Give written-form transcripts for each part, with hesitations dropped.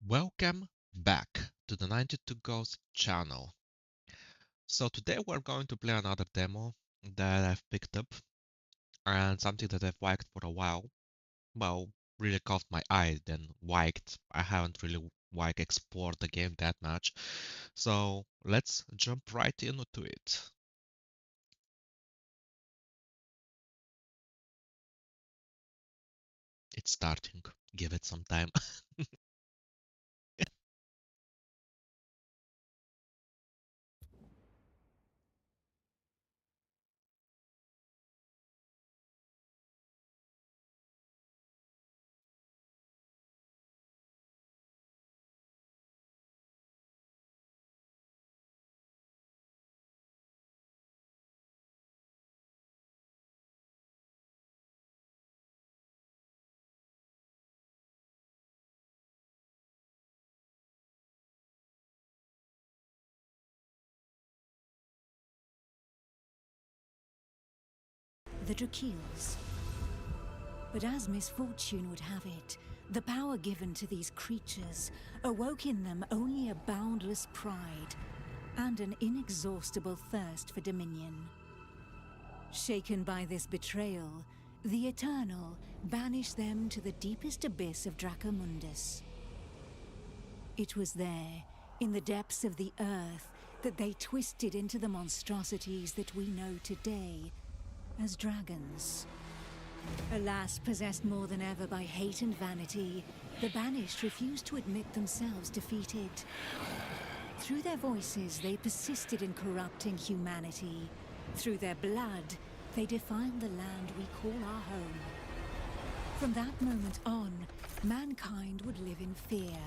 Welcome back to the 92 Ghost channel. So today we're going to play another demo that I've picked up and something that I've liked for a while. Well, really caught my eye, then liked. I haven't really explored the game that much. So let's jump right into it. It's starting. Give it some time. The Drakeels. But as misfortune would have it, the power given to these creatures awoke in them only a boundless pride and an inexhaustible thirst for dominion. Shaken by this betrayal, the Eternal banished them to the deepest abyss of Dracomundus. It was there, in the depths of the earth, that they twisted into the monstrosities that we know today as dragons. Alas, possessed more than ever by hate and vanity, the Banished refused to admit themselves defeated. Through their voices, they persisted in corrupting humanity. Through their blood, they defiled the land we call our home. From that moment on, mankind would live in fear.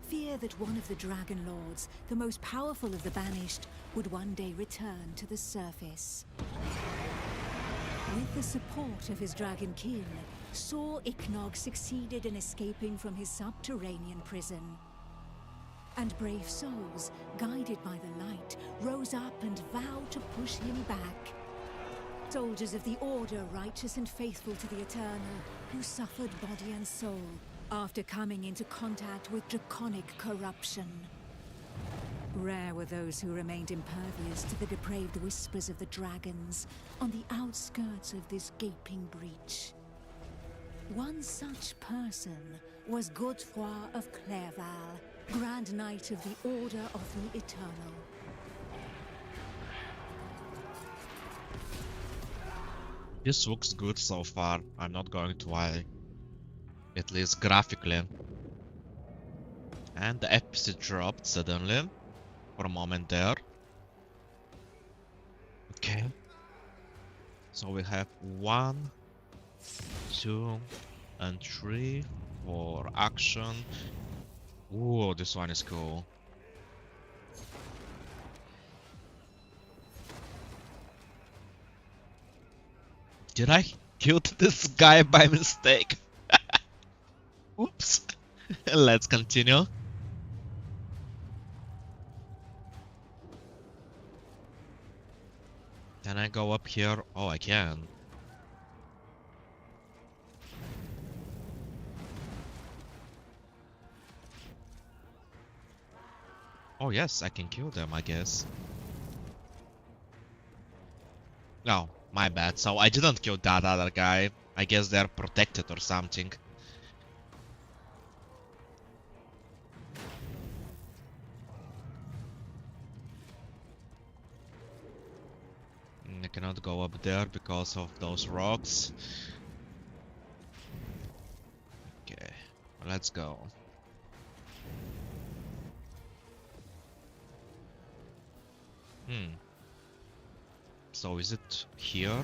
Fear that one of the Dragon Lords, the most powerful of the Banished, would one day return to the surface. With the support of his dragon kin, Saw Ichnog succeeded in escaping from his subterranean prison. And brave souls, guided by the light, rose up and vowed to push him back. Soldiers of the Order, righteous and faithful to the Eternal, who suffered body and soul after coming into contact with draconic corruption. Rare were those who remained impervious to the depraved whispers of the dragons on the outskirts of this gaping breach. One such person was Godefroy of Clairval, Grand Knight of the Order of the Eternal. This looks good so far, I'm not going to lie. At least graphically. And the episode dropped suddenly. For a moment there. Okay. So we have 1, 2, and 3 for action. Ooh, this one is cool. Did I kill this guy by mistake? Oops. Let's continue. Can I go up here? Oh, I can. Oh yes, I can kill them, I guess. No, my bad. So I didn't kill that other guy. I guess they're protected or something. I cannot go up there because of those rocks. Okay, let's go. So is it here?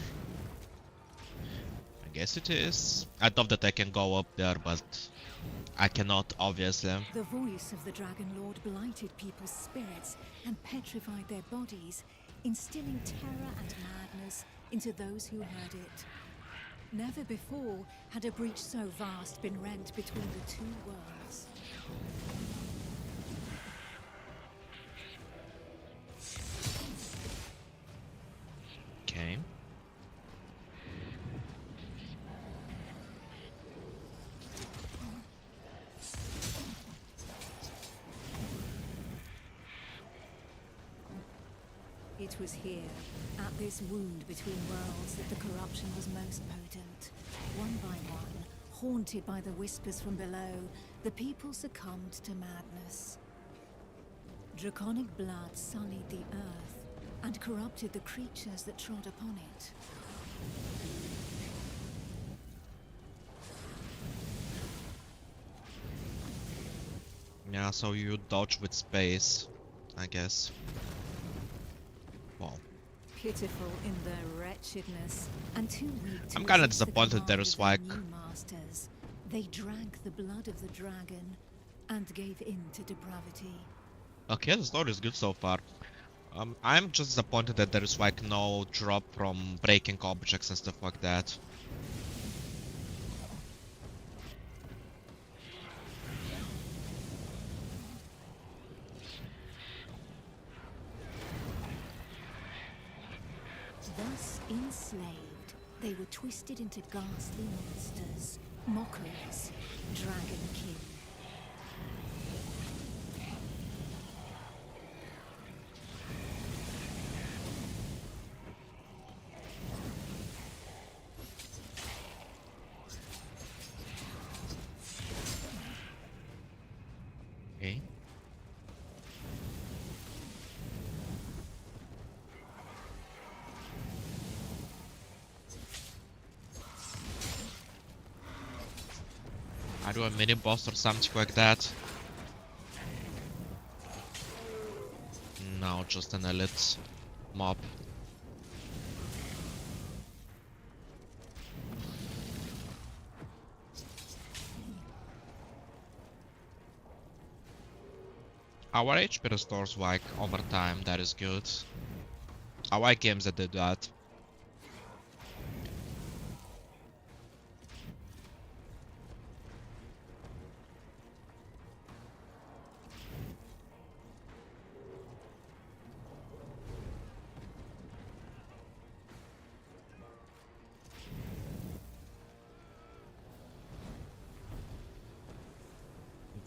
I guess it is. I thought that I can go up there, but I cannot, obviously. The voice of the Dragon Lord blighted people's spirits and petrified their bodies, instilling terror and madness into those who heard it. Never before had a breach so vast been rent between the two worlds. Okay. It was here, at this wound between worlds, that the corruption was most potent. One by one, haunted by the whispers from below, the people succumbed to madness. Draconic blood sullied the earth and corrupted the creatures that trod upon it. Yeah, so you dodge with space, I guess. Wow. Pitiful in their wretchedness, and too weak to I'm kinda resist the disappointed there command is of their like... new masters. They drank the blood of the dragon and gave in to depravity. Okay, the story is good so far. I'm just disappointed that there is like no drop from breaking objects and stuff like that. Thus enslaved, they were twisted into ghastly monsters, mockeries, Dragonkin. Okay. I do a mini boss or something like that. No, just an elite mob. Our HP restores like over time, that is good. I like games that do that.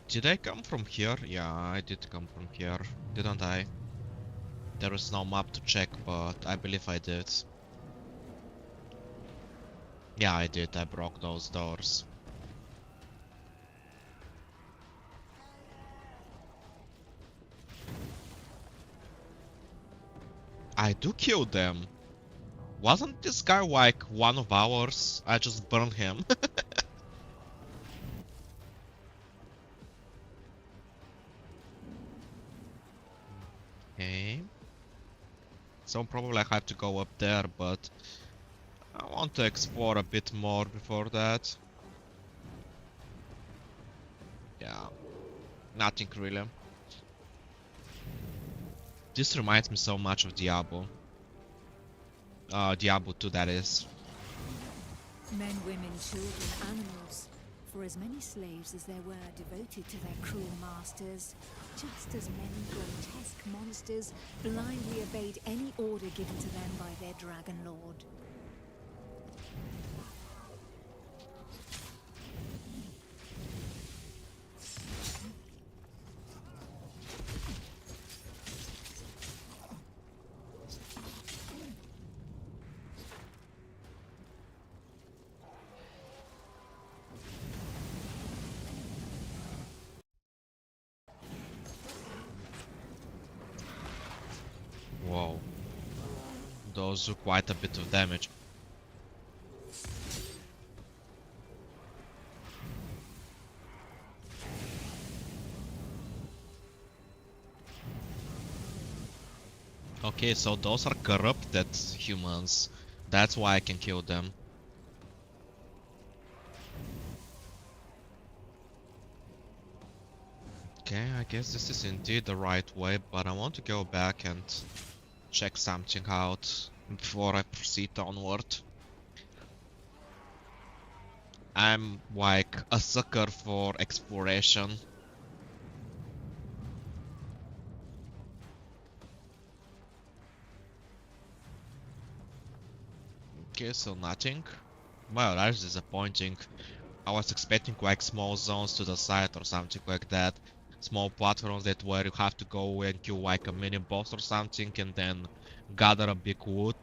Did I come from here? Yeah, I did come from here, didn't I? There is no map to check, but I believe I did. Yeah, I did. I broke those doors. I do kill them. Wasn't this guy like one of ours? I just burned him. Okay. So probably I have to go up there, but I want to explore a bit more before that. Yeah, nothing really. This reminds me so much of Diablo. Diablo 2, that is. Men, women, children, animals. For as many slaves as there were devoted to their cruel masters, just as many grotesque monsters blindly obeyed any order given to them by their dragon lord. Whoa. Those do quite a bit of damage. Okay, so those are corrupted humans. That's why I can kill them. Okay, I guess this is indeed the right way, but I want to go back and check something out before I proceed onward. I'm like a sucker for exploration. Okay, so nothing. Well, that's disappointing. I was expecting like small zones to the side or something like that. small platforms that where you have to go and kill like a mini boss or something and then gather a big wood.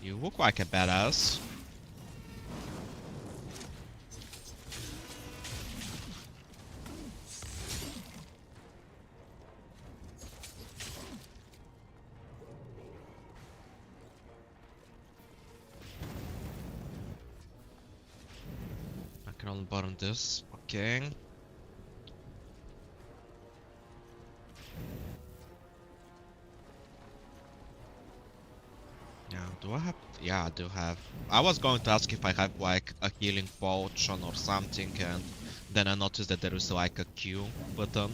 You look like a badass. I can only burn this. Okay. Yeah, do I have? Yeah, I do have. I was going to ask if I have like a healing potion or something, and then I noticed that there is like a Q button.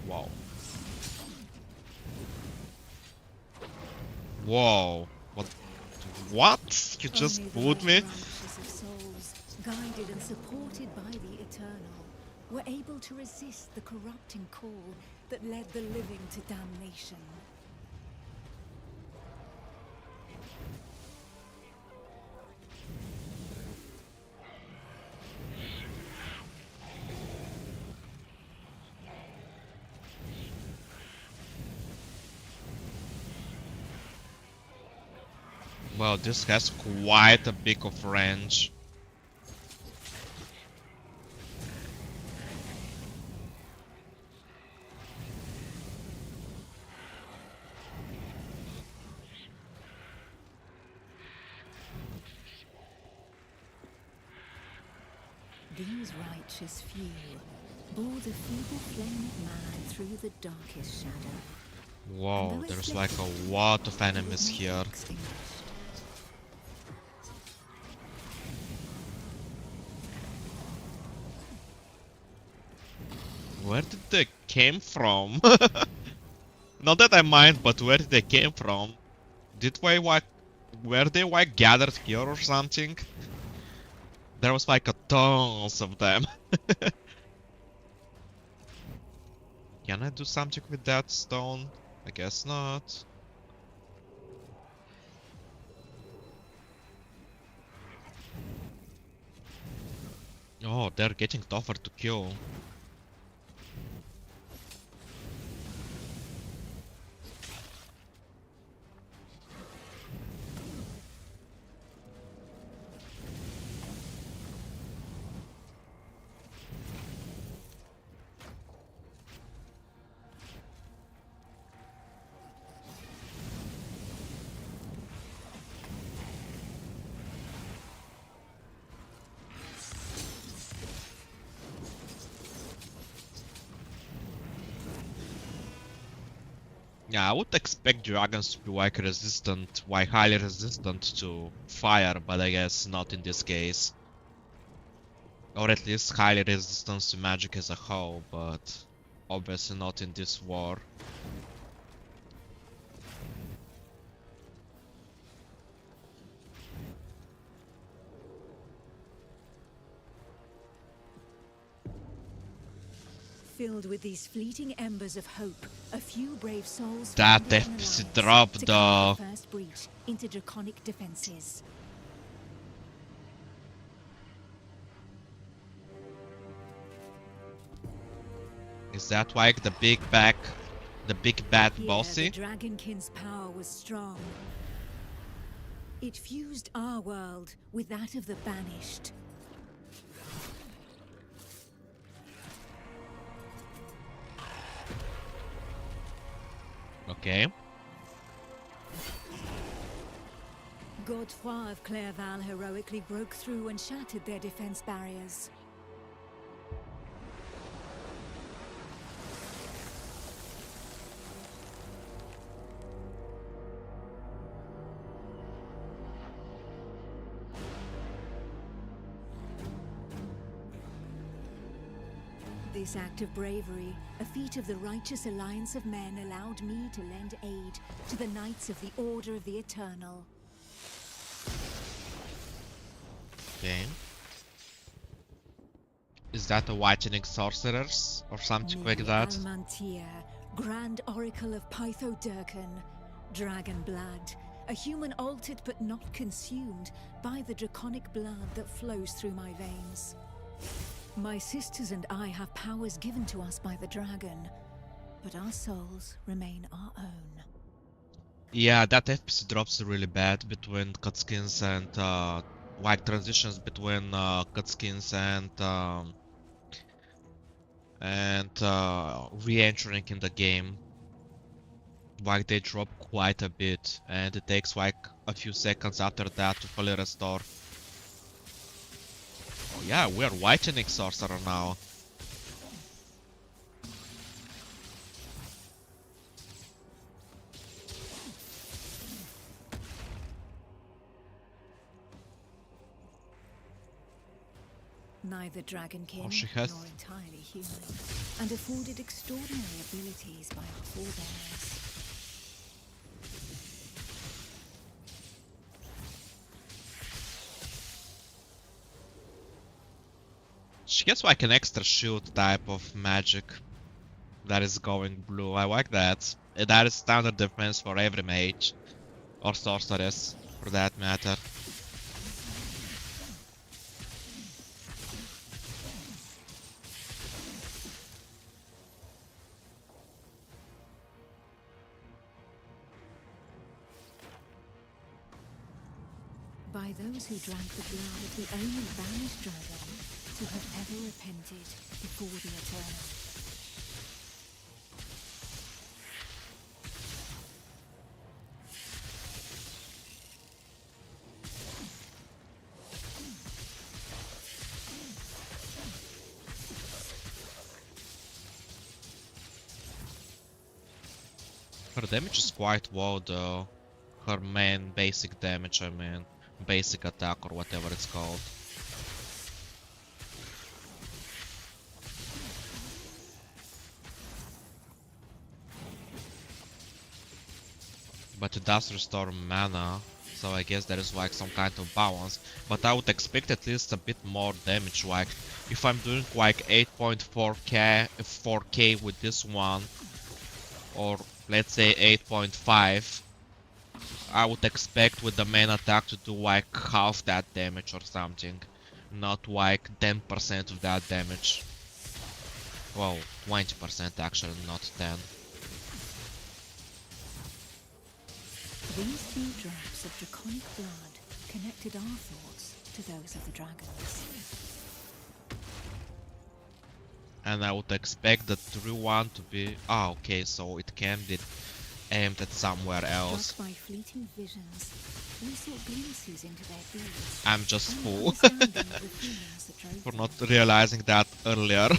Wow. Whoa. What? What? You just Only the fooled most me? righteous of souls, guided and supported by the Eternal, were able to resist the corrupting call that led the living to damnation. Well, this has quite a bit of range. These righteous few bore the feeble flame of man through the darkest shadow. And Whoa, though it there's flickered, like a lot of it was enemies never here. extinguished. Where did they came from? Not that I mind, but where did they came from? Did we like, were they like gathered here or something? There was like a tons of them. Can I do something with that stone? I guess not. Oh, they're getting tougher to kill. Yeah, I would expect dragons to be like resistant, like highly resistant to fire, but I guess not in this case. Or at least highly resistant to magic as a whole, but obviously not in this war. Filled with these fleeting embers of hope, a few brave souls That founded an FPS alliance drop to though. carve the first breach into draconic defenses. Is that like the big bad Here, bossy? the Dragonkin's power was strong. It fused our world with that of the Banished. Okay. Godefroy of Clairval heroically broke through and shattered their defense barriers. This act of bravery, a feat of the righteous alliance of men, allowed me to lend aid to the Knights of the Order of the Eternal. Okay. Is that a whitening sorcerers or something like that? Almantia, Grand Oracle of Pythodurcan, Dragon Blood, a human altered but not consumed by the draconic blood that flows through my veins. My sisters and I have powers given to us by the dragon, but our souls remain our own. Yeah, that FPS drops really bad between cutscenes and like transitions between cutscenes and re-entering in the game. Like they drop quite a bit, and it takes like a few seconds after that to fully restore. Oh yeah, we're whitening sorcerer now. Neither dragonkin Oh, she has. nor entirely human, and afforded extraordinary abilities by our forebears. She gets like an extra shield type of magic that is going blue. I like that. That is standard defense for every mage or sorceress for that matter. By those who drank the blood of the only banished dragon to have ever repented before the Eternal. Her damage is quite low though. Her main basic damage, I mean. Basic attack or whatever it's called. But it does restore mana, so I guess there is like some kind of balance. But I would expect at least a bit more damage, like if I'm doing like 8.4k 4k with this one, or let's say 8.5, I would expect with the main attack to do like half that damage or something, not like 10% of that damage. Well, 20% actually, not 10. These few drops of draconic blood connected our thoughts to those of the dragons. And I would expect the true one to be... Ah, okay, so it can be aimed at somewhere else. Struck by fleeting visions, we saw glimpses into their deeds. I'm just fool Understanding of the feelings that drove for them. not realizing that earlier.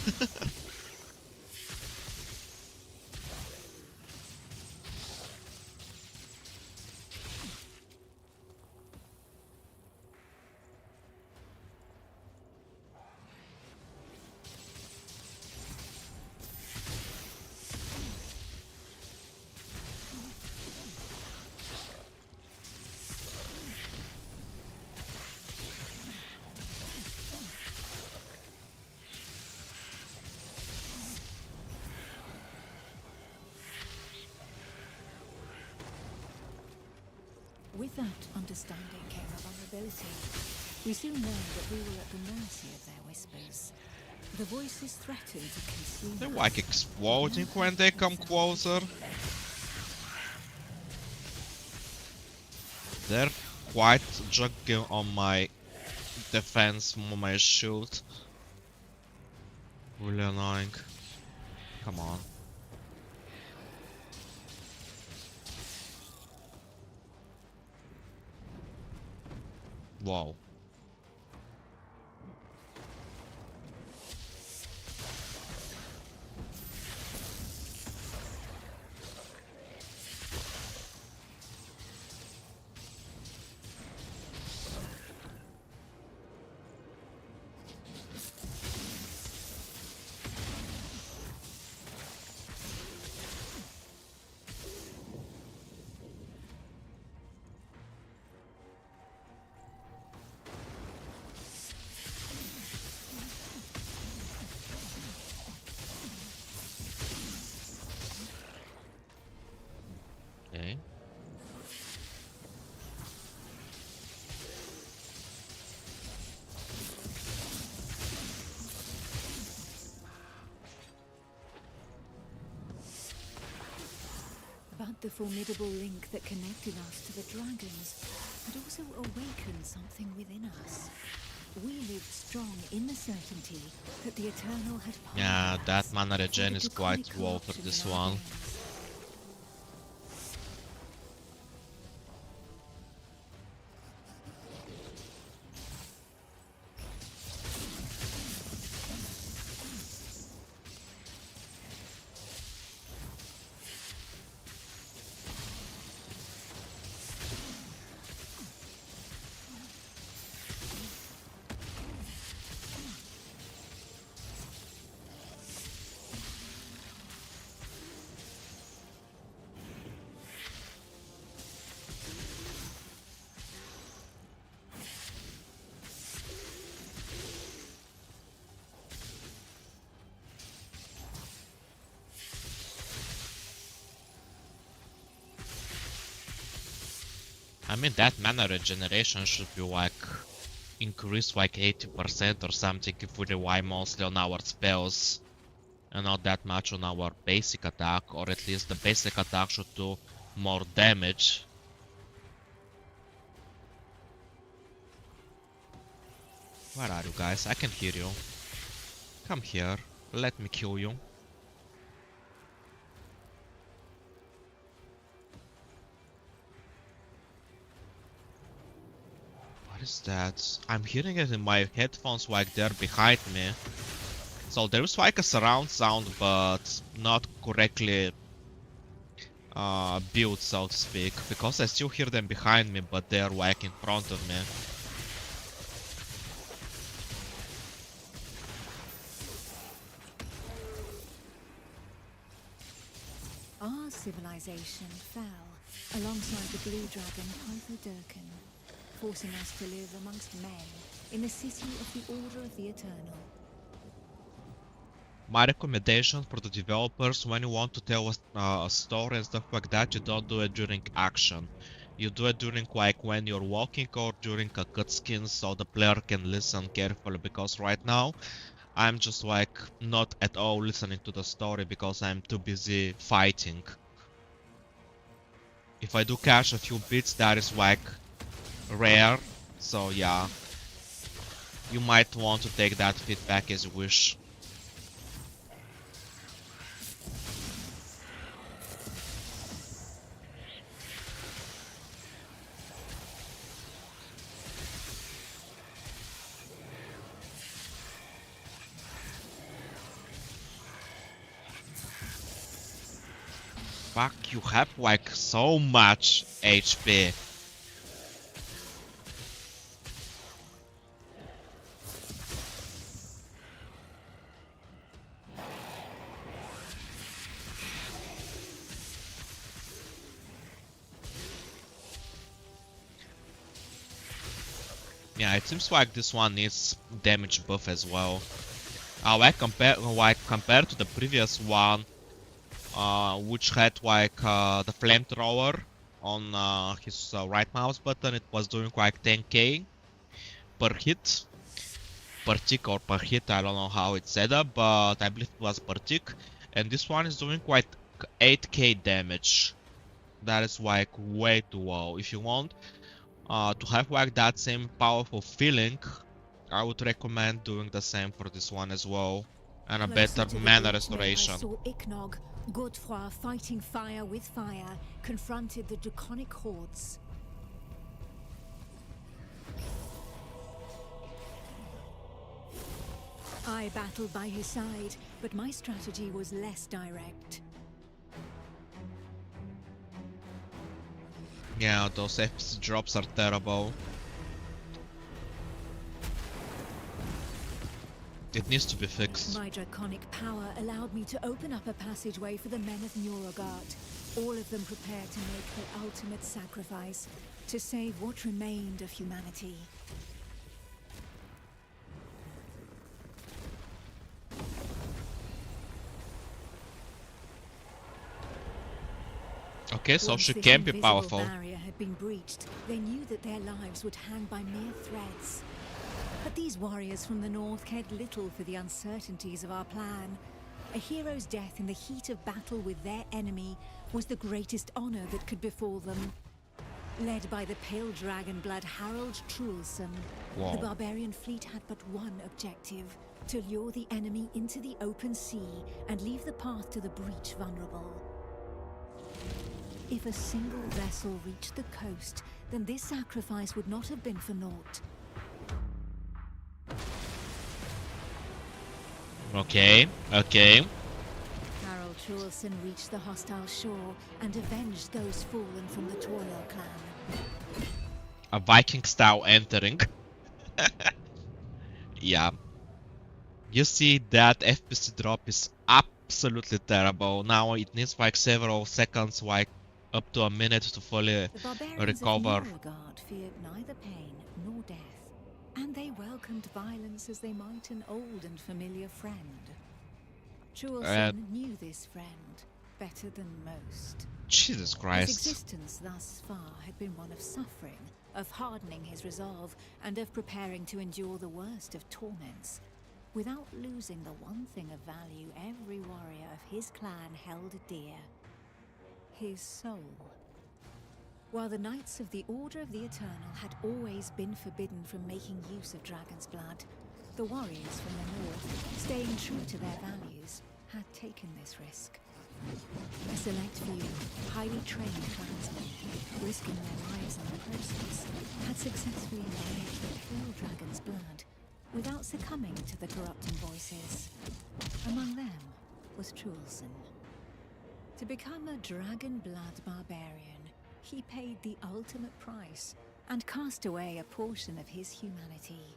With that understanding came a vulnerability. We soon learned that we were at the mercy of their whispers. The voices threatened to consume They're us, like exploding when they come closer. They're quite juggling on my defense, on my shield. Really annoying. Come on. Wow. But the formidable link that connected us to the dragons had also awakened something within us. We lived strong in the certainty that the Eternal had Yeah, parted that us mana before regen the is quite draconic low for corruption this in our one. veins. I mean, that mana regeneration should be like increased like 80% or something if we rely mostly on our spells and not that much on our basic attack, or at least the basic attack should do more damage. Where are you guys? I can hear you. Come here. Let me kill you. What is that? I'm hearing it in my headphones like they're behind me. So there's like a surround sound, but not correctly built, so to speak, because I still hear them behind me, but they're like in front of me. Our civilization fell alongside the blue dragon Dragonkin, forcing us to live amongst men in the city of the Order of the Eternal. My recommendation for the developers, when you want to tell a story and stuff like that, you don't do it during action. You do it during like when you're walking or during a cutscene, so the player can listen carefully, because right now I'm just like not at all listening to the story because I'm too busy fighting. If I do catch a few bits, that is like rare, so yeah. You might want to take that feedback as you wish. Fuck, you have like so much HP. Yeah, it seems like this one needs damage buff as well. Compared to the previous one, which had like the flamethrower on his right mouse button, it was doing like 10k per hit, per tick or per hit. I don't know how it's set up, but I believe it was per tick. And this one is doing quite 8k damage. That is like way too low. If you want to have like that same powerful feeling, I would recommend doing the same for this one as well, and a Closer better to the mana breach neck, I restoration. saw Ichnog, Godefroy fighting fire with fire, confronted the draconic hordes. I battled by his side, but my strategy was less direct. Yeah, those FC drops are terrible. It needs to be fixed. My draconic power allowed me to open up a passageway for the men of Nurogard, all of them prepared to make the ultimate sacrifice to save what remained of humanity. Okay, so Once she this can be invisible powerful. barrier had been breached, they knew that their lives would hang by mere threads. But these warriors from the north cared little for the uncertainties of our plan. A hero's death in the heat of battle with their enemy was the greatest honor that could befall them. Led by the pale dragon blood Harold Truelson, the barbarian fleet had but one objective: to lure the enemy into the open sea and leave the path to the breach vulnerable. If a single vessel reached the coast, then this sacrifice would not have been for naught. Okay. Harold Truelson reached the hostile shore and avenged those fallen from the Toriel clan. A Viking style entering. Yeah. You see that FPS drop is absolutely terrible. Now it needs like several seconds, like up to a minute to fully recover. The Nilfgaard feared neither pain nor death, and they welcomed violence as they might an old and familiar friend. Truelson knew this friend better than most. Jesus Christ. His existence thus far had been one of suffering, of hardening his resolve, and of preparing to endure the worst of torments, without losing the one thing of value every warrior of his clan held dear: his soul. While the Knights of the Order of the Eternal had always been forbidden from making use of dragon's blood, the warriors from the north, staying true to their values, had taken this risk. A select few, highly trained clansmen, risking their lives in the process, had successfully managed the pale dragon's blood without succumbing to the corrupting voices. Among them was Truelson. To become a dragon blood barbarian, he paid the ultimate price and cast away a portion of his humanity.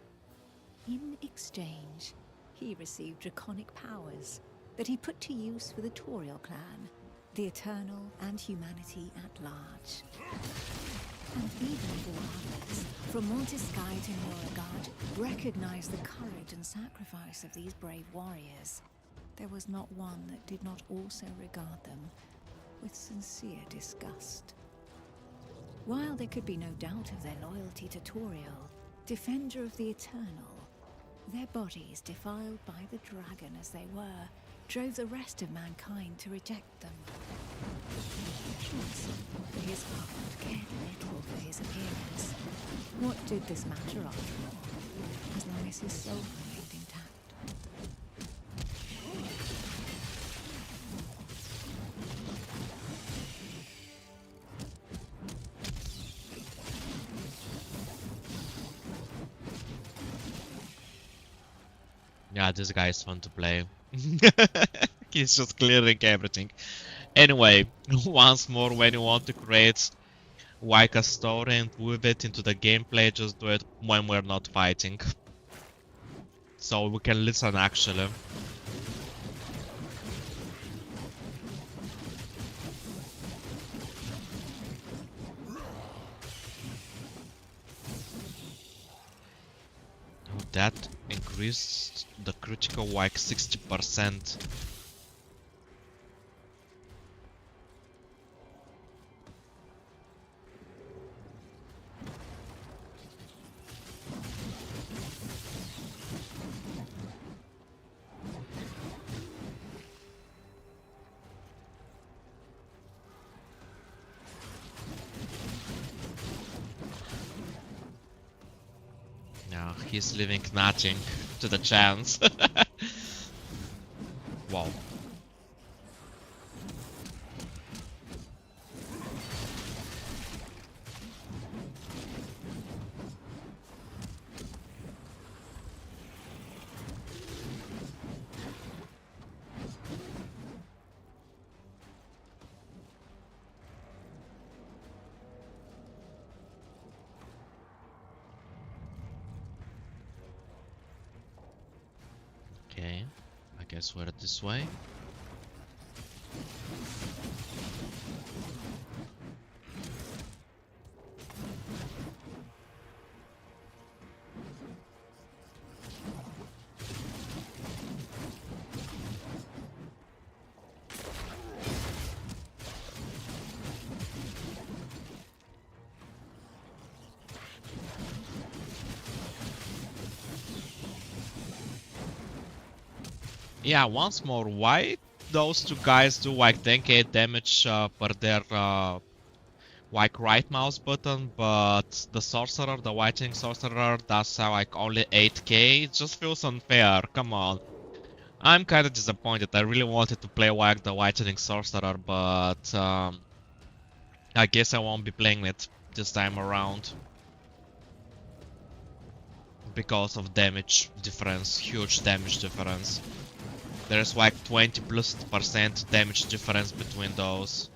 In exchange, he received draconic powers that he put to use for the Toriel clan, the Eternal, and humanity at large. And even Dwarves, from Montesky to Nilfgaard, recognized the courage and sacrifice of these brave warriors. There was not one that did not also regard them with sincere disgust. While there could be no doubt of their loyalty to Toriel, defender of the Eternal, their bodies, defiled by the dragon as they were, drove the rest of mankind to reject them. Truelson, for his part, cared little for his appearance. What did this matter after all, as long as his soul remained intact? Yeah, this guy is fun to play. He's just clearing everything. Anyway, once more, when you want to create like a story and weave it into the gameplay, just do it when we're not fighting. So we can listen actually. That increased the critical like 60%. No, he's leaving nothing to the chance. Wow. Okay, I guess we're this way. Yeah, once more, why those two guys do like 10k damage per their like right mouse button, but the sorcerer, the whitening sorcerer, does like only 8k? It just feels unfair, come on. I'm kinda disappointed, I really wanted to play like the whitening sorcerer, but I guess I won't be playing it this time around. Because of damage difference, huge damage difference. There's like 20+% damage difference between those.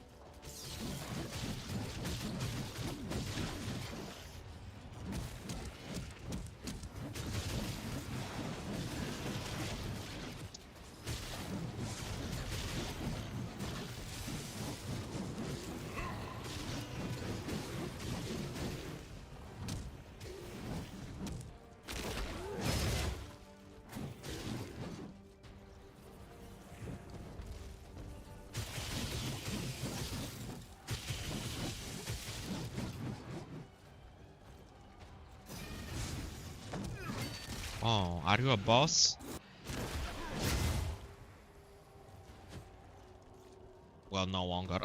Oh, are you a boss? Well, no longer.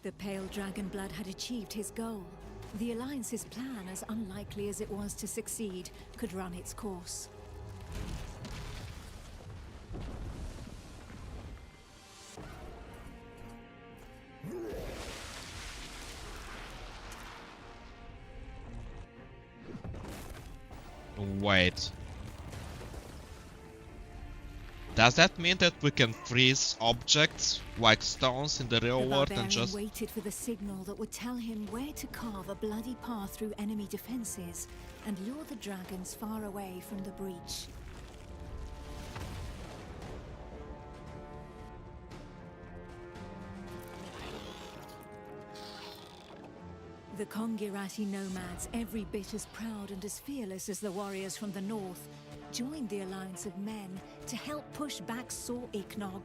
The pale dragon blood had achieved his goal. The Alliance's plan, as unlikely as it was to succeed, could run its course. Wait. Does that mean that we can freeze objects like stones in the real world and just... waited for the signal that would tell him where to carve a bloody path through enemy defenses and lure the dragons far away from the breach. The Kongirati nomads, every bit as proud and as fearless as the warriors from the north, joined the alliance of men to help push back Sor Iknog,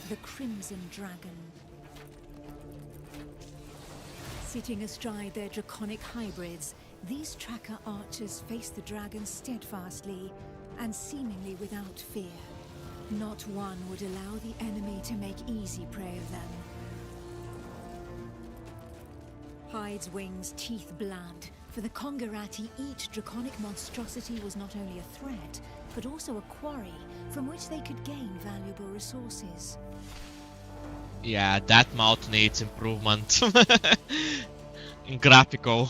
the Crimson Dragon. Sitting astride their draconic hybrids, these tracker archers faced the dragons steadfastly and seemingly without fear. Not one would allow the enemy to make easy prey of them. Hides, wings, teeth, blood. For the Kongirati, each draconic monstrosity was not only a threat, but also a quarry from which they could gain valuable resources. Yeah, that mouth needs improvement. In graphical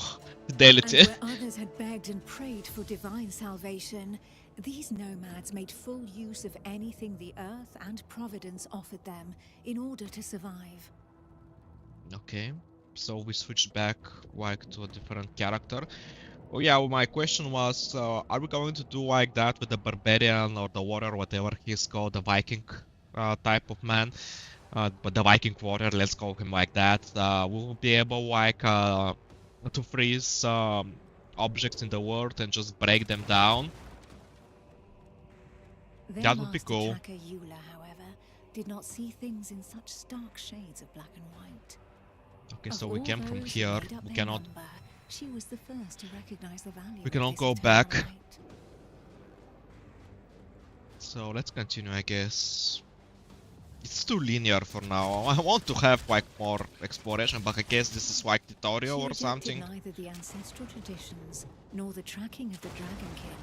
fidelity. And where others had begged and prayed for divine salvation, these nomads made full use of anything the earth and Providence offered them in order to survive. Okay. So we switched back like to a different character. Oh yeah, well, my question was, are we going to do like that with the barbarian or the warrior, whatever he's called, the Viking type of man? But the Viking warrior, let's call him like that. We'll be able like to freeze objects in the world and just break them down. That would be cool. Tracker Eula, however, did not see things in such stark shades of black and white. Okay, so we came from here. We cannot. She was the first to recognize the value. We cannot go back. So let's continue, I guess. It's too linear for now. I want to have like more exploration, but I guess this is like tutorial or something. Neither the ancestral traditions nor the tracking of the Dragonkin,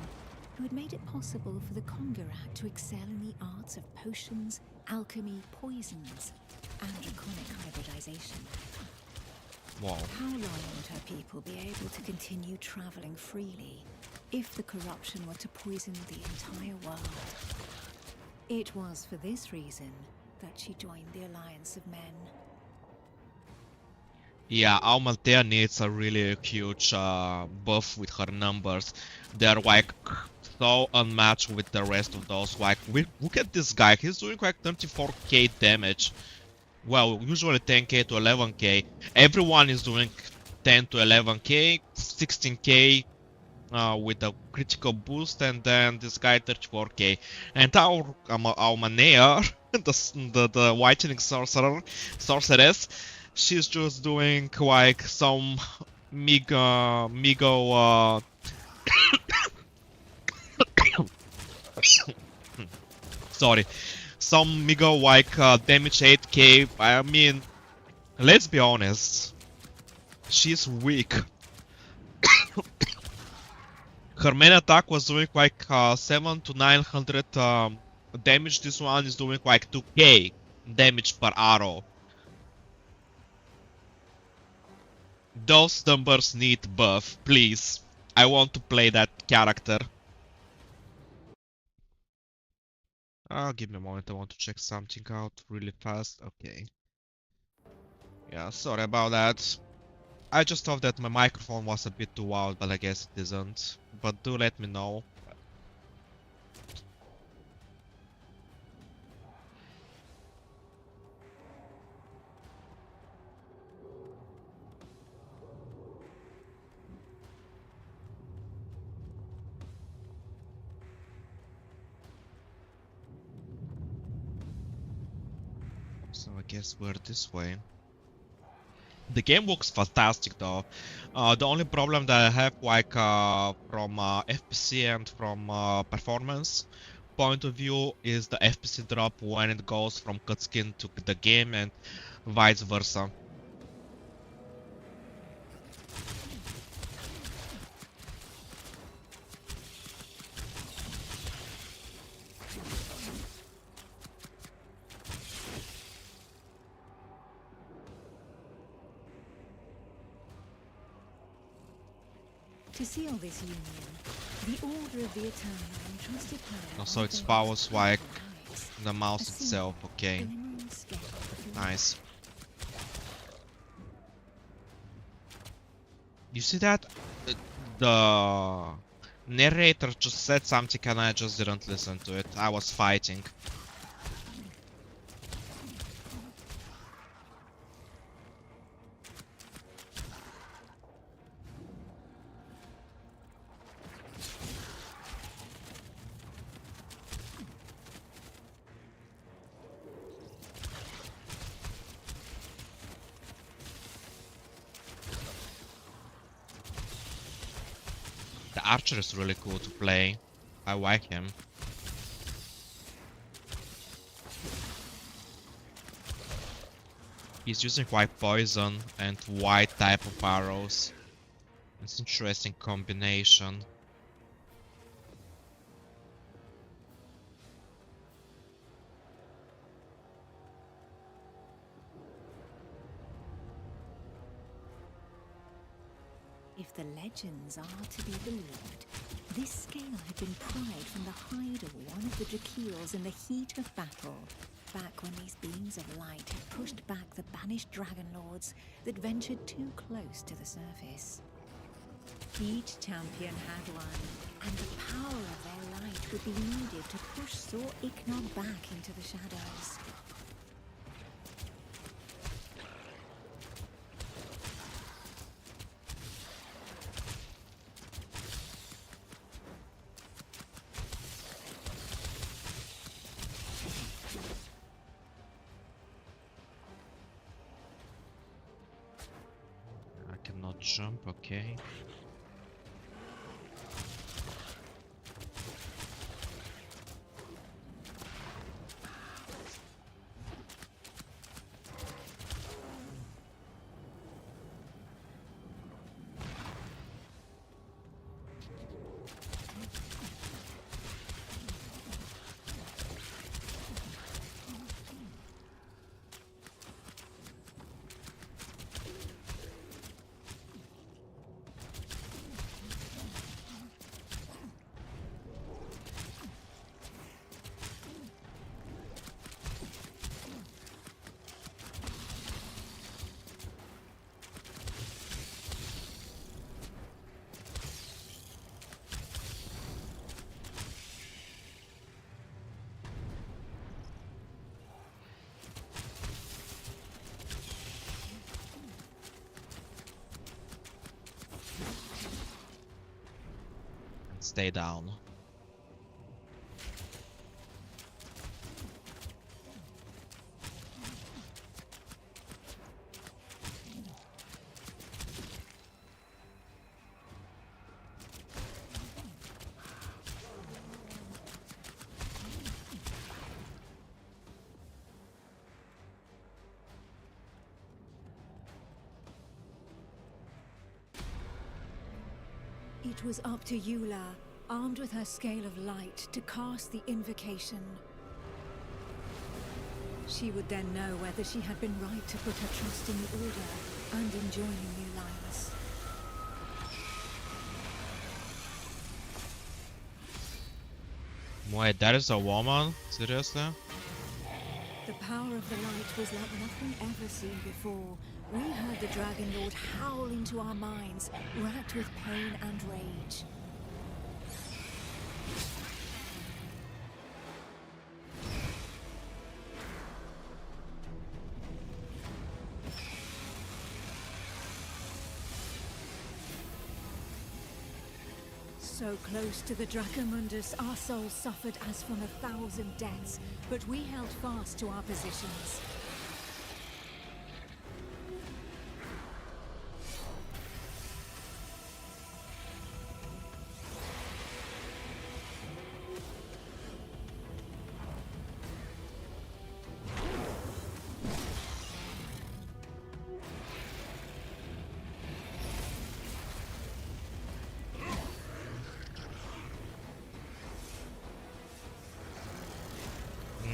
who had made it possible for the Kongirat to excel in the arts of potions, alchemy, poisons, and draconic hybridization. Wow. How long would her people be able to continue traveling freely if the corruption were to poison the entire world? It was for this reason that she joined the Alliance of Men. Yeah, Almatea needs a really huge buff with her numbers. They're like so unmatched with the rest of those. Like, look at this guy, he's doing like 34k damage. Well, usually 10k to 11k. Everyone is doing 10 to 11k, 16k with a critical boost, and then this guy 34k. And our Manea, the whitening sorceress, She's just doing like some Migo sorry, some Migo like damage 8k. I mean, let's be honest, she's weak. Her main attack was doing like 7 to 900 damage. This one is doing like 2k damage per arrow. Those numbers need buff, please. I want to play that character. Give me a moment, I want to check something out really fast. Okay. Yeah, sorry about that. I just thought that my microphone was a bit too loud, but I guess it isn't. But do let me know. So I guess we're this way. The game looks fantastic though. The only problem that I have like from FPC and from performance point of view is the FPC drop when it goes from cutscene to the game and vice versa. To seal this union, the Order of the Eternal entrusted her. So its powers like the mouse itself, okay. Nice. You see that? The narrator just said something and I just didn't listen to it. I was fighting. The archer is really cool to play. I like him. He's using white poison and white type of arrows. It's an interesting combination. If the legends are to be believed, this scale had been pried from the hide of one of the Drakeels in the heat of battle, back when these beams of light had pushed back the banished dragon lords that ventured too close to the surface. Each champion had one, and the power of their light would be needed to push Sor Ichnog back into the shadows. I cannot jump, okay. Stay down. It was up to Eula, armed with her scale of light, to cast the invocation. She would then know whether she had been right to put her trust in the Order and in joining the Alliance. Wait, that is a woman? Seriously? The power of the light was like nothing ever seen before. We heard the Dragon Lord howl into our minds, racked with pain and rage. So close to the Dracomundus, our souls suffered as from 1,000 deaths, but we held fast to our positions.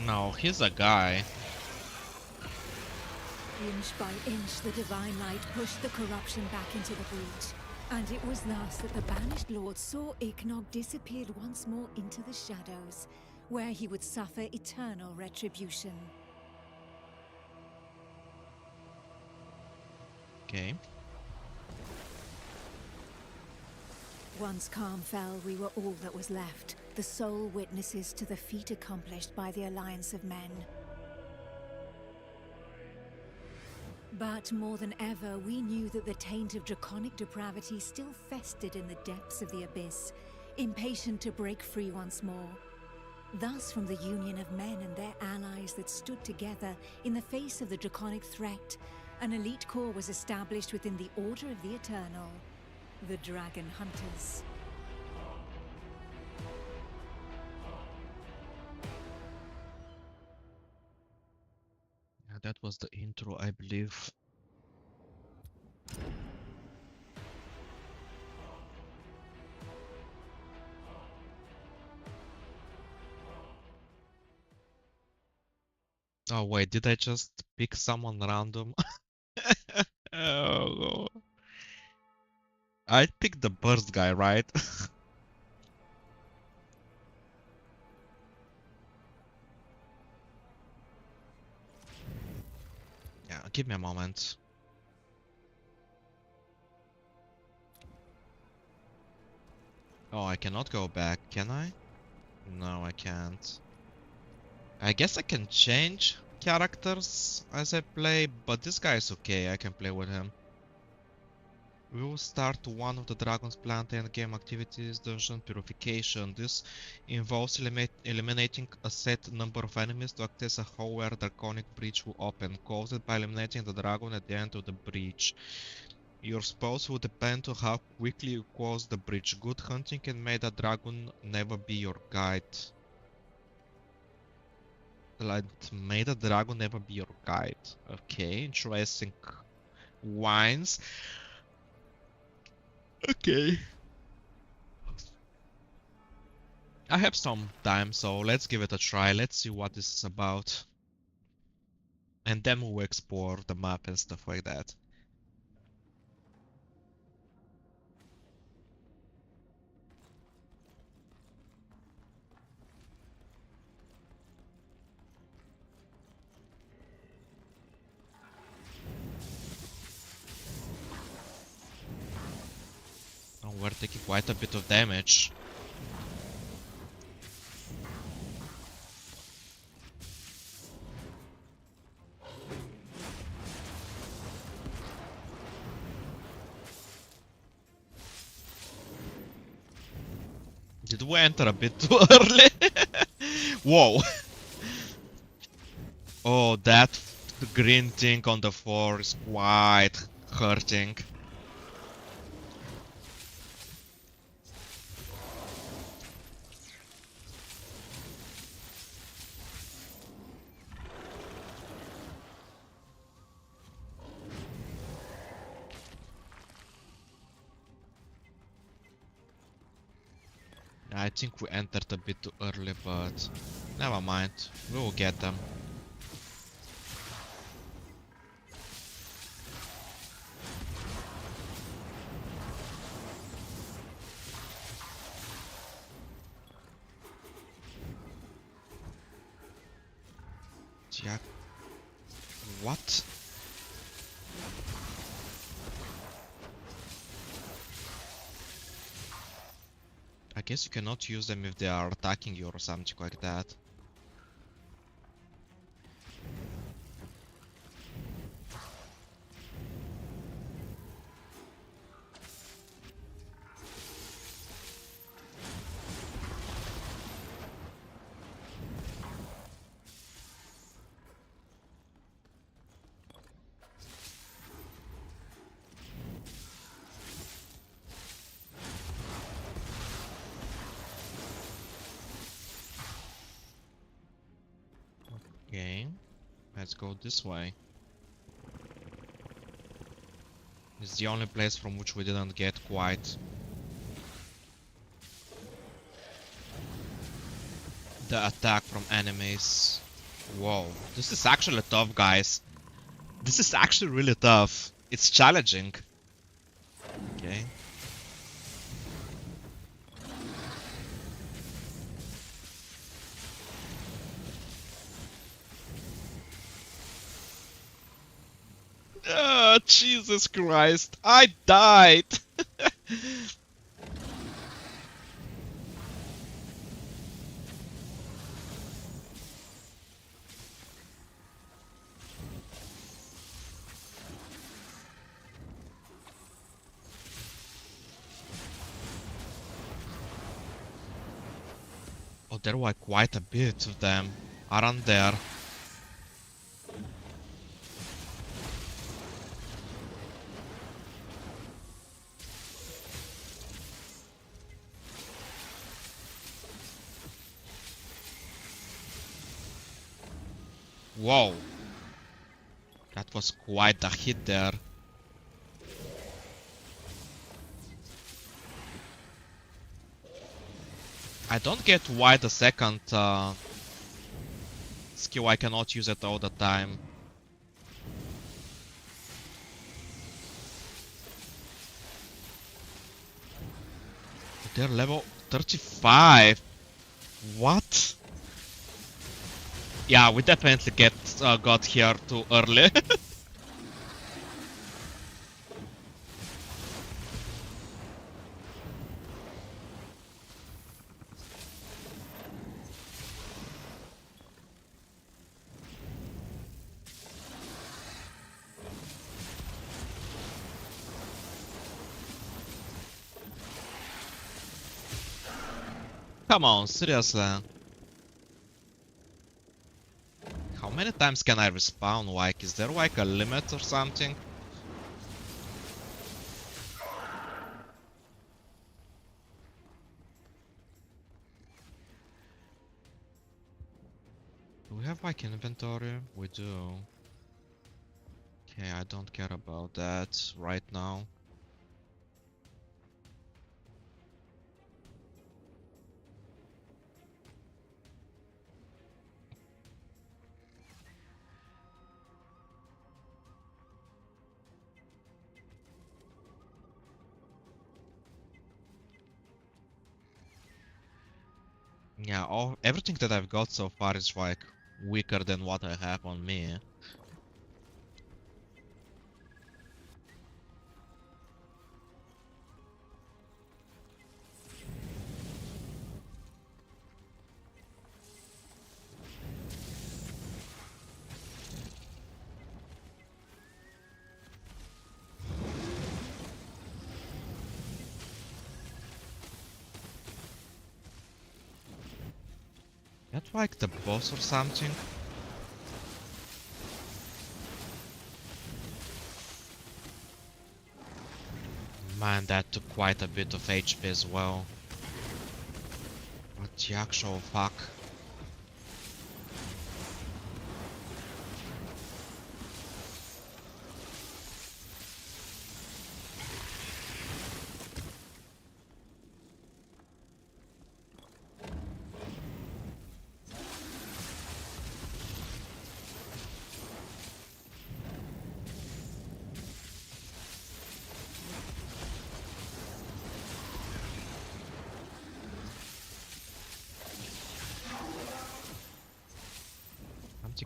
No, he's a guy. Inch by inch, the divine light pushed the corruption back into the breach. And it was thus that the Banished Lord saw Ignog disappeared once more into the shadows, where he would suffer eternal retribution. Okay. Once calm fell, we were all that was left, the sole witnesses to the feat accomplished by the Alliance of Men. But more than ever, we knew that the taint of draconic depravity still festered in the depths of the abyss, impatient to break free once more. Thus, from the union of men and their allies that stood together in the face of the draconic threat, an elite corps was established within the Order of the Eternal, the Dragon Hunters. Yeah, that was the intro, I believe. Oh wait, did I just pick someone random? Oh, I picked the burst guy, right? Yeah, give me a moment. Oh, I cannot go back, can I? No, I can't. I guess I can change characters as I play, but this guy is okay, I can play with him. We will start one of the Dragon's planned endgame activities, Dungeon Purification. This involves eliminating a set number of enemies to access a hole where Draconic Breach will open, caused by eliminating the dragon at the end of the breach. Your spells will depend on how quickly you close the breach. Good hunting and may the dragon never be your guide. Like, may the dragon never be your guide. Okay, interesting wines. Okay. I have some time, so let's give it a try. Let's see what this is about. And then we'll explore the map and stuff like that. Oh, we're taking quite a bit of damage. Did we enter a bit too early? Whoa. Oh, that green thing on the floor is quite hurting. I think we entered a bit too early, but never mind. We will get them. Yeah. What? I guess you cannot use them if they are attacking you or something like that. Okay, let's go this way. It's the only place from which we didn't get quite the attack from enemies. Whoa, this is actually tough, guys. This is actually really tough. It's challenging. Okay. Jesus Christ, I died! Oh, there were quite a bit of them, aren't there? Whoa. That was quite a hit there. I don't get why the second skill I cannot use it all the time. They're level 35. What? Yeah, we definitely got here too early. Come on, seriously. How many times can I respawn? Like, is there like a limit or something? Do we have like inventory? We do. Okay, I don't care about that right now. Yeah, everything that I've got so far is like weaker than what I have on me. That's like the boss or something. Man, that took quite a bit of HP as well. What the actual fuck?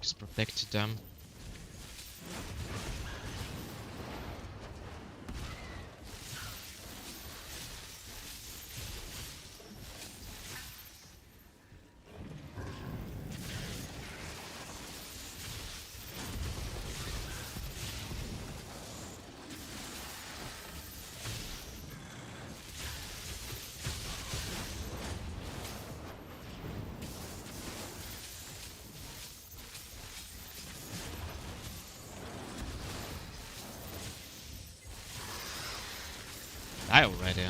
is protecting them. Die already.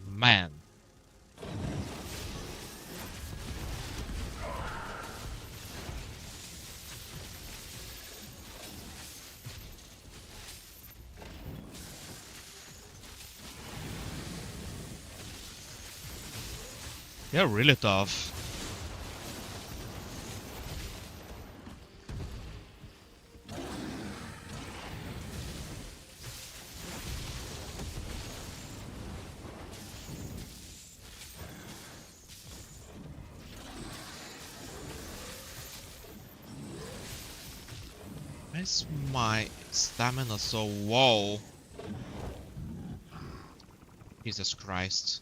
Man. They're really tough. Why is my stamina so low? Jesus Christ.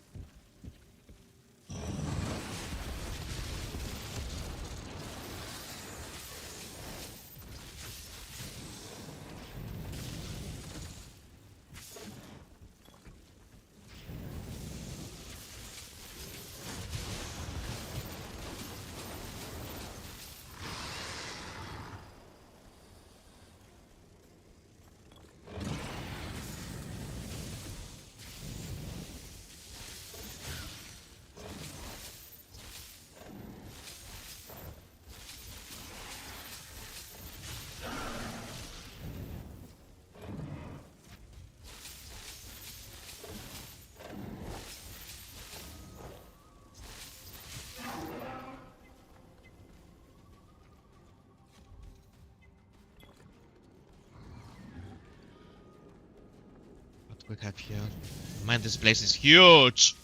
We have here. Man, this place is huge!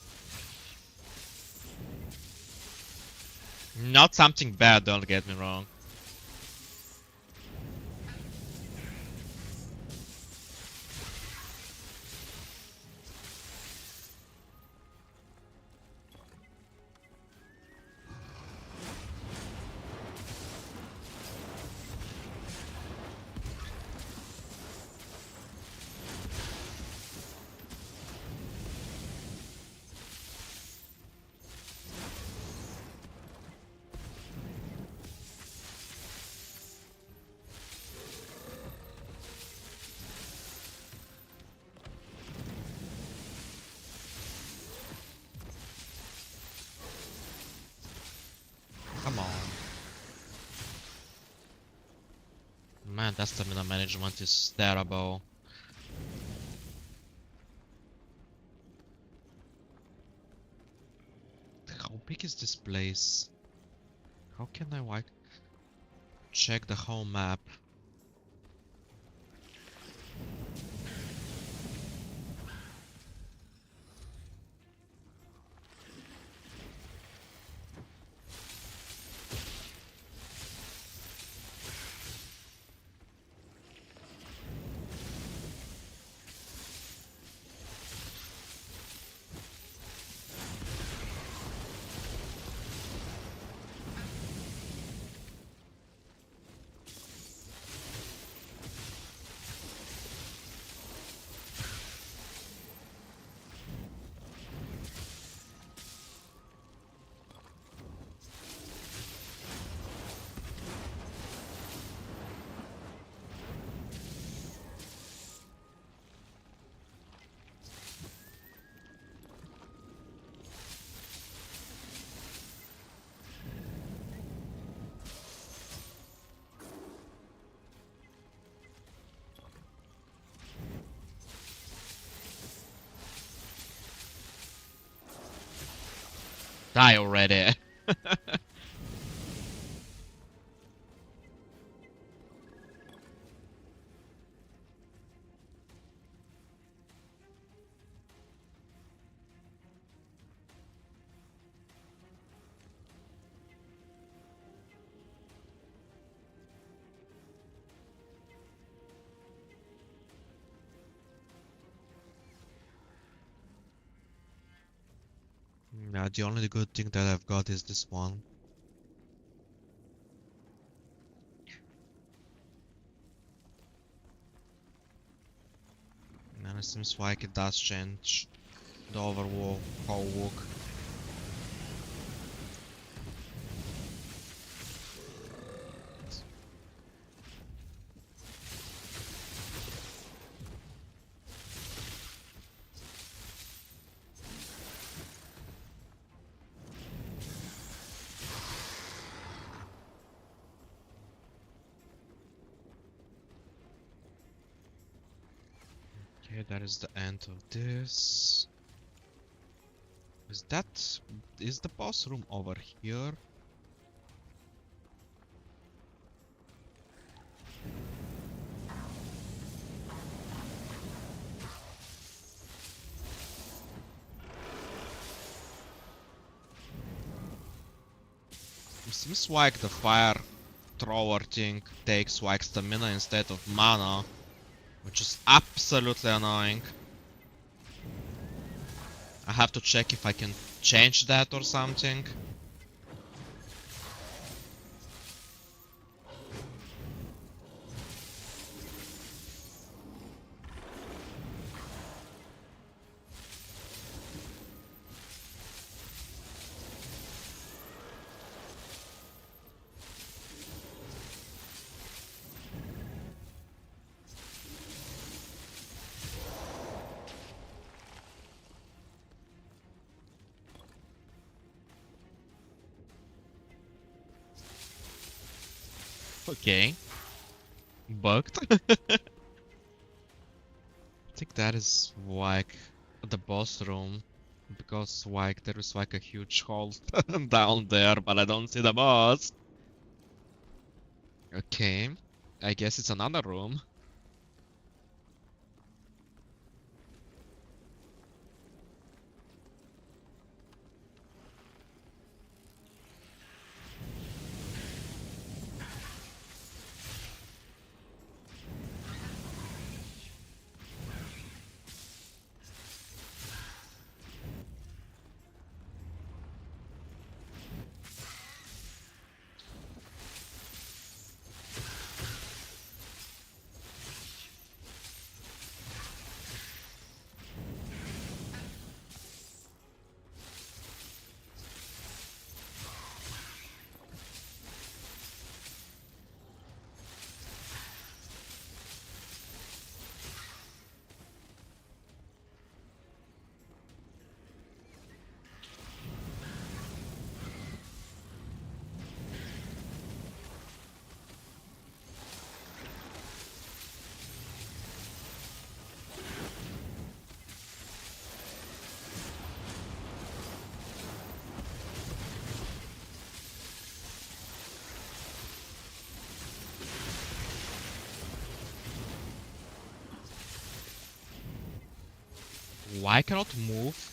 Not something bad, don't get me wrong. Come on. Man, that stamina management is terrible. How big is this place? How can I like check the whole map? Die already. Yeah, the only good thing that I've got is this one. And it seems like it does change the overall whole look. Okay, that is the end of this. Is the boss room over here? It seems like the fire thrower thing takes like stamina instead of mana, which is absolutely annoying. I have to check if I can change that or something. Okay. Bugged. I think that is like the boss room. Because like there is like a huge hole down there, but I don't see the boss. Okay. I guess it's another room. Why cannot move?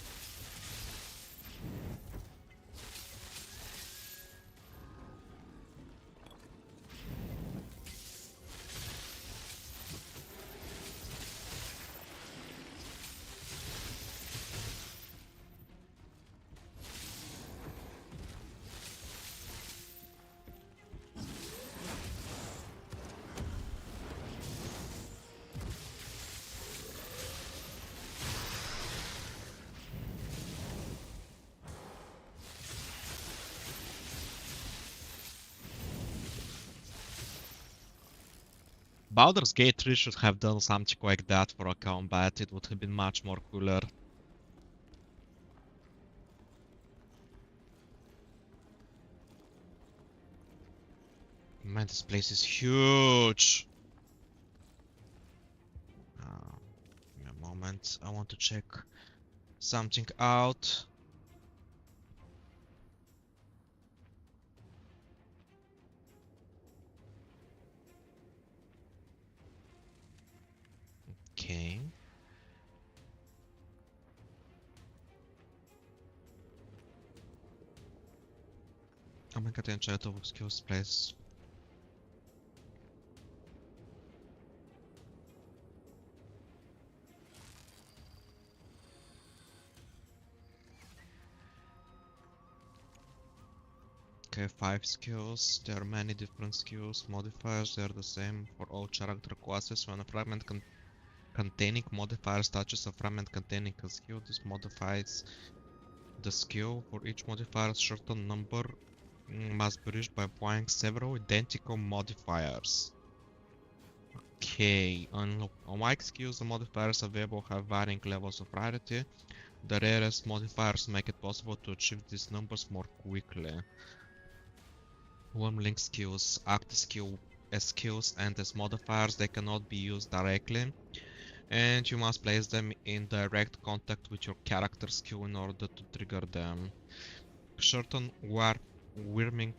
Baldur's Gate 3 should have done something like that for a combat, it would have been much more cooler. Man, this place is huge! Give me a moment, I want to check something out. fragment contain charitable skills place. Okay, 5 skills. There are many different skills. Modifiers, they are the same for all character classes. When a fragment containing modifiers touches a fragment containing a skill, this modifies the skill. For each modifier, a certain number must be reached by applying several identical modifiers. Okay, unlike skills, the modifiers available have varying levels of rarity. The rarest modifiers make it possible to achieve these numbers more quickly. Worm link skills act as skills and as modifiers. They cannot be used directly, and you must place them in direct contact with your character skill in order to trigger them. Certain wormling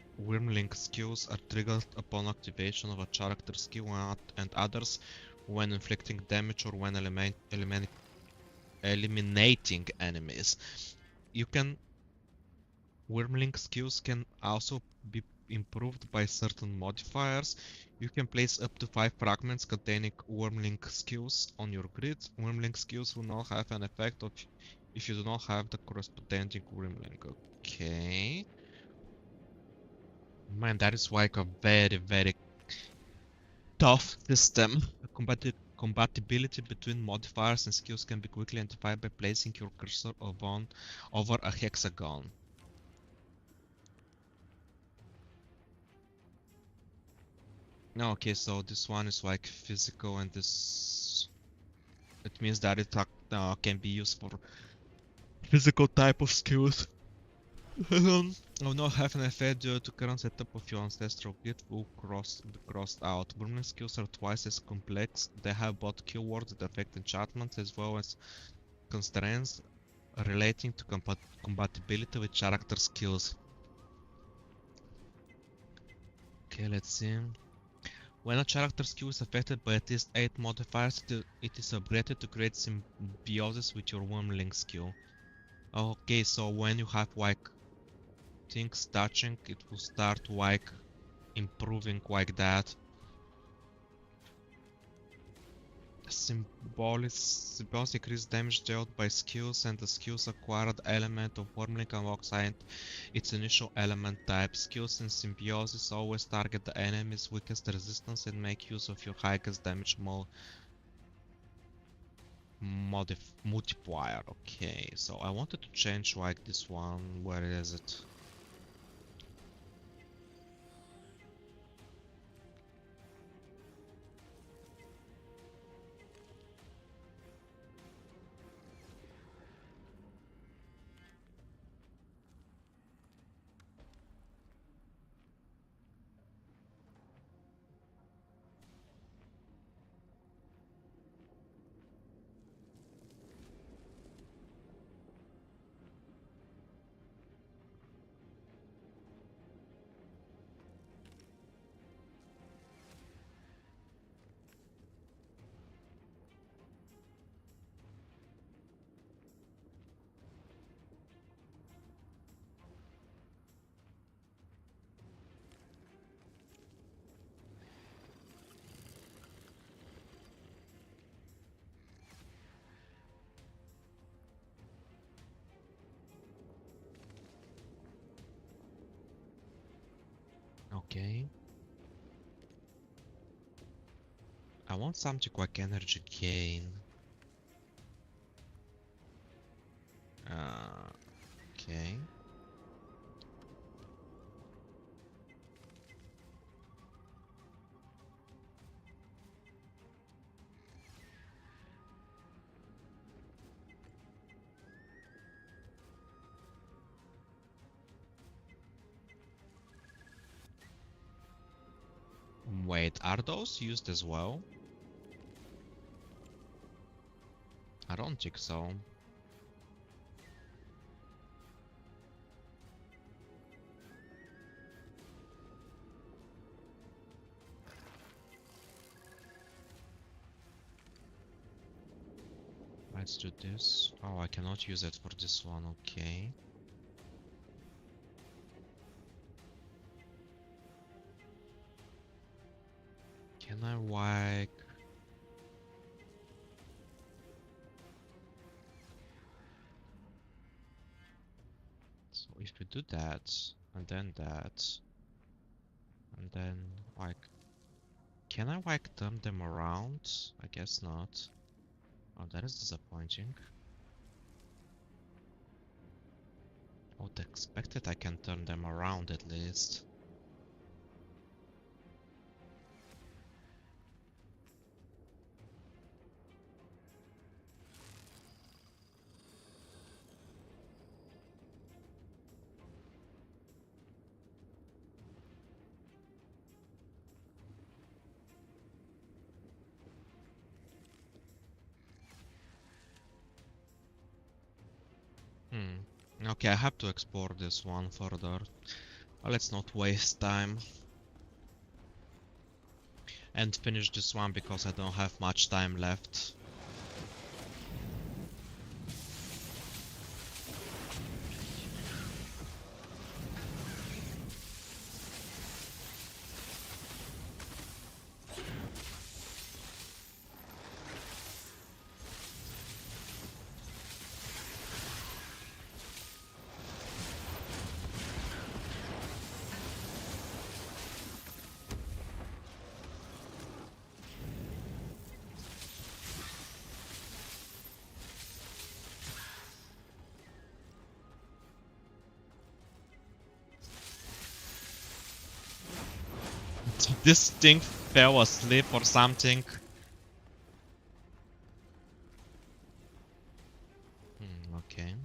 skills are triggered upon activation of a character skill, and others when inflicting damage or when eliminating enemies. Wormling skills can also be improved by certain modifiers. You can place up to 5 fragments containing wormling skills on your grid. Wormling skills will not have an effect if you do not have the corresponding wormling. Okay. Man, that is like a very, very tough system. Compatibility between modifiers and skills can be quickly identified by placing your cursor over a hexagon. Okay, so this one is like physical, and this it means that it can be used for physical type of skills. Will not have an effect due to current setup of your ancestral grid will be crossed out. Burning skills are twice as complex. They have both keywords that affect enchantments as well as constraints relating to compatibility with character skills. Okay, let's see. When a character skill is affected by at least 8 modifiers, it is upgraded to create symbiosis with your wormling skill. Okay, so when you have like things touching, it will start like improving like that. Symbiosis increase damage dealt by skills, and the skill's acquired element of wormling alongside its initial element type. Skills in symbiosis always target the enemy's weakest resistance and make use of your highest damage multiplier. Okay, so I wanted to change like this one. Where is it? Okay. I want something like energy gain. Okay. Wait, are those used as well? I don't think so. Let's do this. Oh, I cannot use it for this one. Okay. Can I whack? So if we do that, and then that, and then like, can I like turn them around? I guess not. Oh, that is disappointing. I would expect it I can turn them around at least. Okay, I have to explore this one further. Let's not waste time. And finish this one because I don't have much time left. This thing fell asleep or something. Okay.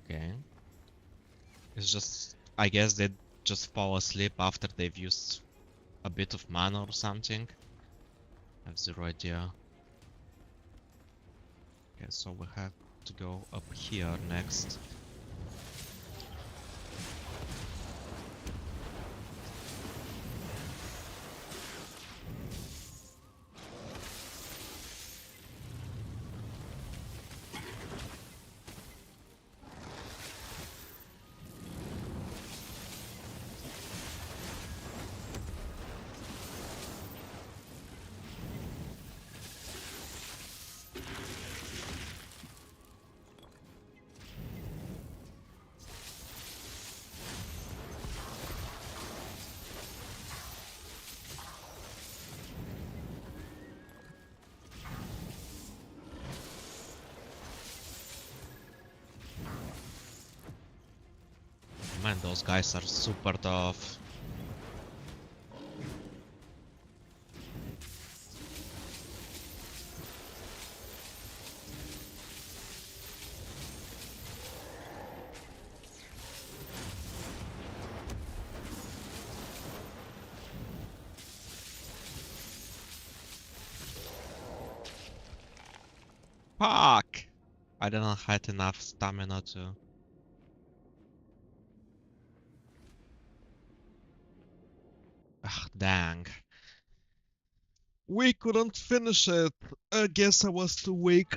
Okay. It's just, I guess they just fall asleep after they've used a bit of mana or something. I have zero idea. Okay, so we have to go up here next. Man, those guys are super tough. Fuck! I didn't have enough stamina to... Ugh, dang. We couldn't finish it. I guess I was too weak.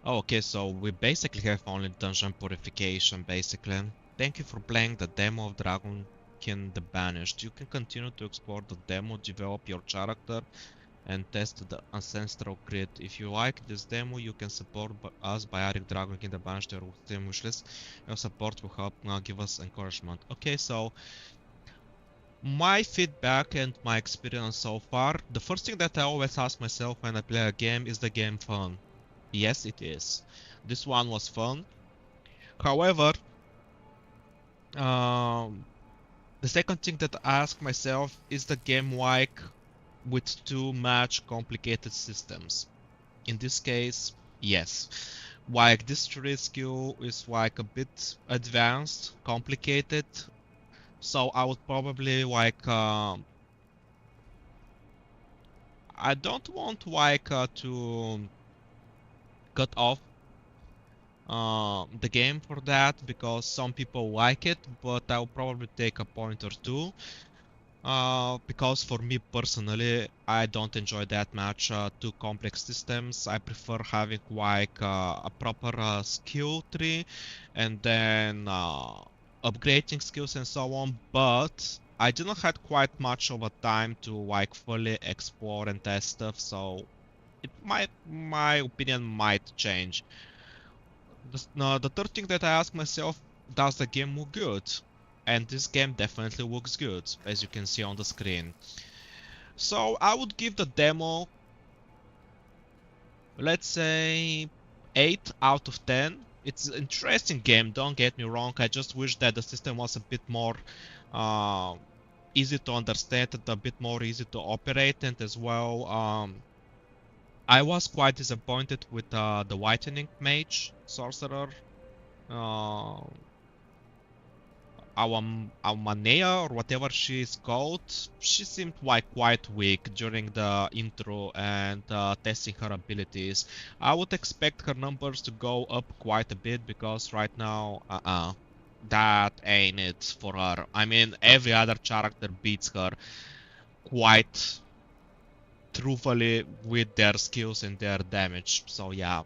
Okay, so we basically have only dungeon purification, basically. Thank you for playing the demo of Dragonkin The Banished. You can continue to explore the demo, develop your character, and test the ancestral grid. If you like this demo, you can support us by adding Dragonkin The Banished to your Steam wishlist. Your support will help give us encouragement. Okay, so my feedback and my experience so far, the first thing that I always ask myself when I play a game, is the game fun? Yes, it is. This one was fun. However, um, the second thing that I ask myself, is the game like with too much complicated systems? In this case, yes. Like this tree skill is like a bit advanced, complicated. So I would probably like I don't want like to cut off the game for that, because some people like it, but I'll probably take a point or two. Because for me personally, I don't enjoy that much too complex systems. I prefer having like a proper skill tree, and then upgrading skills and so on. But I didn't have quite much of a time to like fully explore and test stuff, so my opinion might change. The third thing that I ask myself, does the game look good? And this game definitely looks good, as you can see on the screen. So I would give the demo, let's say, 8 out of 10. It's an interesting game, don't get me wrong. I just wish that the system was a bit more easy to understand and a bit more easy to operate, and as well, I was quite disappointed with the Whitening Mage Sorcerer. Uh, Almanea, or whatever she is called, she seemed like quite weak during the intro and testing her abilities. I would expect her numbers to go up quite a bit, because right now, that ain't it for her. I mean, every other character beats her quite truthfully with their skills and their damage. So yeah,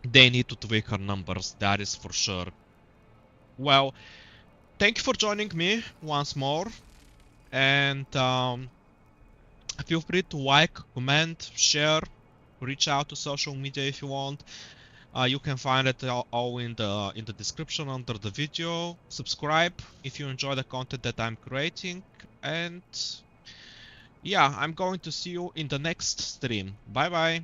they need to tweak her numbers, that is for sure. Well, thank you for joining me once more, and feel free to like, comment, share, reach out to social media if you want. You can find it all in the description under the video. Subscribe if you enjoy the content that I'm creating, and yeah, I'm going to see you in the next stream. Bye bye.